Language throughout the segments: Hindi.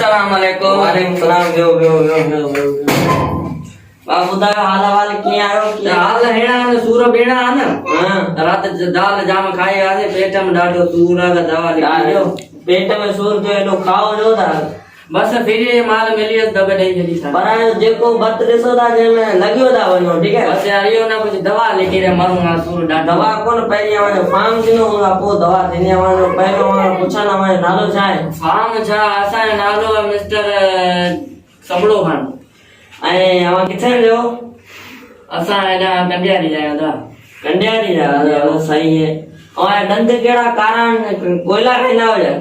अस्सलाम वालेकुम। वालेकुम सलाम। जो बाबू दा हाल हवाल की आयो की हाल हेड़ा ने सूरो बेड़ा आ न। हां रात दाल जाम खाई आसे पेट में डाढो सूर का दवा लिखियो। पेट में सूर जो एडो खाओ जो दा बस फिर ये माल मिलियो दबे दई जली सा। पर जेको बत दिसो दा जे में लगियो दा वनो ठीक है। बस यारियो ना कुछ दवा लिखी रे मरूंगा सूर डाढो। दवा कोन पहली वनो फार्म दिनो आपो दवा देने वनो पहलो वनो पूछना वनो नालो छा है। फार्म छा असा नालो है मिस्टर सबड़ो खान। ए आवा किथे जो असा एडा कंडियारी जाया दा। कंडियारी जा सही है। और दंद केड़ा कारण कोयला खिला हो जा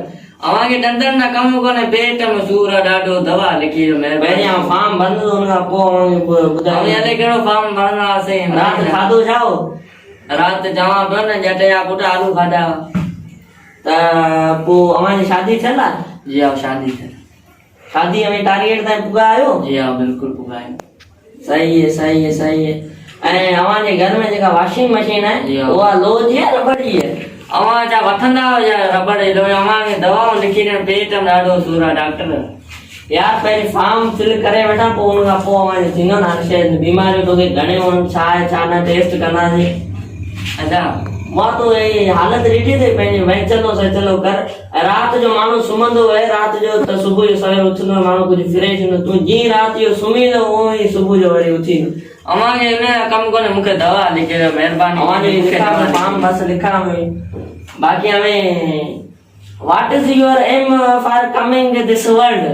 अवागे डंडन ना कम कोने पेट में सूर डाढो दवा लिखी जो मैं पहले फार्म बंद होना पो बुधा हम याले केड़ो फार्म भरना से रात खादो जाओ रात जावा तो ने जटे या पुट आलू खादा ता पो हमारी शादी छला जी आओ शादी है। शादी हमें टारगेट ता पुगा आयो जी हाँ बिल्कुल पुगाए। सही है सही है सही है। ए हमारे घर में जका वॉशिंग मशीन जी है हाँ। वो लोज है रबड़ी है अवा जा वठंदा हो जा रबड़ लो अवा के दवाओं लिखी ने पेट में डाढो सूरा डॉक्टर यार पहले फॉर्म फिल करे बेटा पो उनका पो हमारे जिनो ना शायद बीमारी तो के घणे उन छा है छा ना टेस्ट करना है। अच्छा मां तो ये हालत रीठी थे पहले भाई चलो से चलो कर रात जो मानो सुमंदो है रात जो तो सुबह जो सवेर उठनो मानो कुछ फ्रेश न तू जी रात यो सुमी लो वो ही सुबह जो वरी उठी अवा के ने कम कोने मुके दवा लिखे रे मेहरबानी हमारे लिखा फॉर्म बस लिखा हमें बाकी हमें what is your aim for coming this world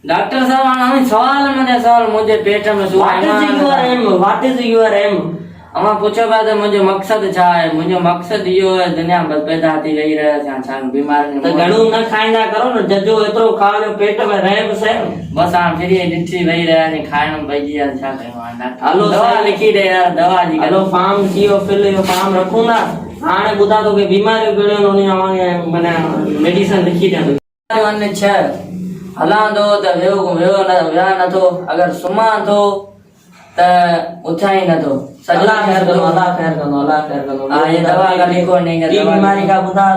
doctor साहब हमें सवाल मने सवाल मुझे पेट में सूर व्हाट इज योर एम अमा पूछो बात मुझे मकसद छा है मुझे मकसद यो है दुनिया में पैदा थी रही रहे छा छा बीमार ने तो घणो न खाइंदा करो न जजो एतरो खाओ जो पेट में रहे बसे बस आ फिर ये डिठी वही रहे ने खाने में भई या छा कयो हलो दवा लिखी दे यार दवा जी हलो फार्म कियो फिल यो फार्म रखूं ना हाने बुधा तो के बीमारी गळ्यो नोनी आवांगे मने मेडिसिन लिखी दे वन छ हला दो त वेो न व्या न तो अगर सुमा तो त उठाई न तो अल्लाह खैर करो अल्लाह खैर करो अल्लाह खैर करो हां ये दवा का लिखो नहीं ये बीमारी का बुधा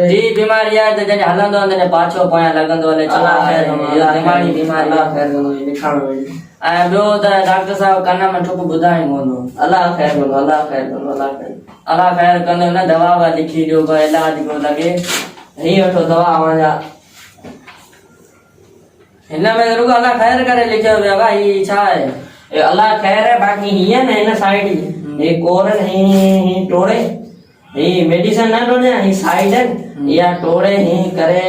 जी बीमारी है तो जने हलंदो ने पाछो पोया लगंदो ले अल्लाह खैर करो बीमारी बीमारी अल्लाह खैर करो ये लिखाणो आ ब्यो त डॉक्टर साहब कन्ना में ठोक बुधाई मोनो अल्लाह खैर करो अल्लाह खैर करो अल्लाह खैर कंदो न दवा वा लिखी जो को इलाज को लगे ही वठो दवा आवाजा इना में रुको अल्लाह खैर करे लिखो बे भाई छा है ए अल्लाह खैर है बाकी ही है ना इन साइड ये कोरन ही टोड़े ही मेडिसिन ना टोड़े ही साइड है या टोड़े ही करे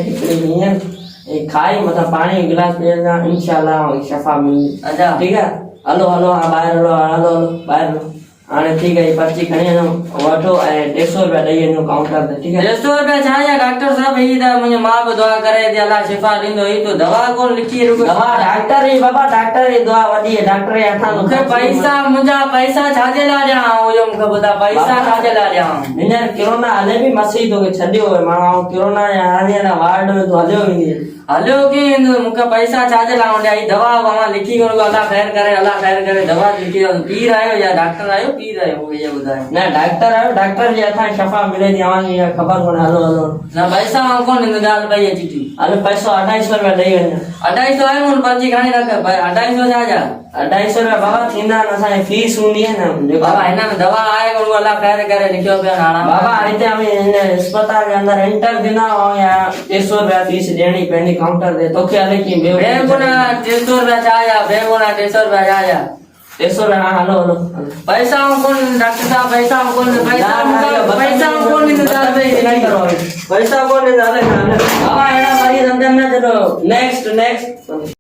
हिकड़ी ही है ये खाई मतलब पानी गिलास पिएगा इंशाल्लाह शफा मिल। अच्छा ठीक है हलो हलो आ बाहर हलो बाहर आने ठीक है पर्ची खणी नो वठो ए 150 रुपया दई नो काउंटर पे ठीक है 150 रुपया छाया डॉक्टर साहब ही दा मुझे मां को दुआ करे दे अल्लाह शिफा दींदो ही तो दवा कौन लिखी रुको दवा डॉक्टर ही बाबा डॉक्टर ही दुआ वडी है डॉक्टर ही अठा मुखे पैसा मुजा पैसा छाजे ला जा यो मुखे बता पैसा छाजे ला जा निने कोरोना हले भी मसीह तो के छडियो है मां कोरोना हाने ना वार्ड में तो हलियो भी हलो की मुके पैसा छाजे ला ओंडे आई दवा वहां लिखी को अल्लाह खैर करे दवा लिखी पी रहे हो या डॉक्टर आयो पी रहे हो ये बताए ना डॉक्टर आयो डॉक्टर जी अथा शफा मिले दी आवां ये खबर कोन हलो ना पैसा कौन निकाल भाई ये चिट्ठी अरे पैसा 250 रुपया दई वने 250 है मुन पर्ची खानी रख 250 छाजा 250 रुपया बाबा थींदा ना सा फीस हुंदी है ना बाबा इना में दवा आए को अल्लाह खैर करे लिखो पे नाना बाबा इते हमें अस्पताल के अंदर एंटर देना हो या 150 रुपया फीस देनी पेनी काउंटर दे तो क्या लेकिन बेगुना 300 रुपया छाया बेगुना 300 रुपया छाया 150 रुपया हलो पैसा कौन डॉक्टर साहब पैसा कौन निकाल दे नहीं करो पैसा कौन निकाले बाबा एना मरीज अंदर ना चलो नेक्स्ट